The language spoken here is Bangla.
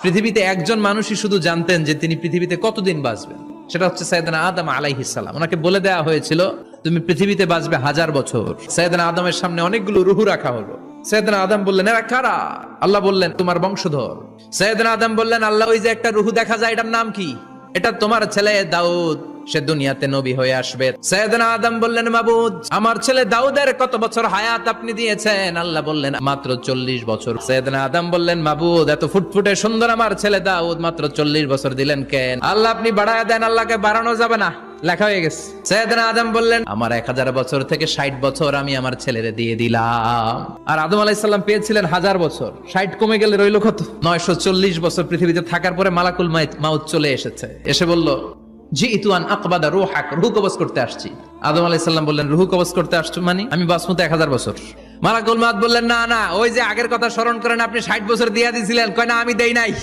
পৃথিবীতে একজন মানুষই শুধু জানতেন যে তিনি পৃথিবীতে কতদিন বাঁচবেন, সেটা হচ্ছে সাইয়েদনা আদম আলাইহিস সালাম। ওনাকে বলে দেওয়া হয়েছিল তুমি পৃথিবীতে বাঁচবে 1000 বছর। সাইয়েদনা আদমের সামনে অনেকগুলো রূহ রাখা হলো। সাইয়েদনা আদম বললেন এরা কারা? আল্লাহ বললেন তোমার বংশধর। সাইয়েদনা আদম বললেন আল্লাহ ওই যে একটা রূহ দেখা যায় এটার নাম কি? এটা তোমার ছেলে দাউদ, সে দুনিয়াতে নবী হয়ে আসবে। সাইয়েদনা আদম বললেন মাবুদ আমার ছেলে দাউদের কত বছর হায়াত আপনি দিয়েছেন? আল্লাহ বললেন মাত্র 40 বছর। সাইয়েদনা আদম বললেন মাবুদ এত ফুটফুটে সুন্দর আমার ছেলে দাউদ মাত্র 40 বছর দিলেন কেন? আল্লাহ আপনি বাড়ায়া দেন, আল্লাহকে বাড়ানো যাবে না, লেখা হয়ে গেছে। সাইয়েদনা আদম বললেন আমার 1000 বছর থেকে 60 বছর আমি আমার ছেলেরে দিয়ে দিলাম। আর আদম আলাইহিস সালাম পেয়েছিলেন 1000 বছর, 60 কমে গেলে রইল কত? 940 বছর পৃথিবীতে থাকার পরে মালাকুল মাউত চলে এসেছে, এসে বলল জিইতু আন আকবাদা রূহাক, রূহ কবজ করতে আসছি। আদম আলাইহিস সালাম বললেন রূহ কবজ করতে আসছো মানে আমি বাঁচবো তো 1000 বছর। মালাকুল মাউত বললেন না না, ওই যে আগের কথা স্মরণ করেন আপনি 60 বছর দিয়া দিয়েছিলেন। কয় না আমি দেই নাই।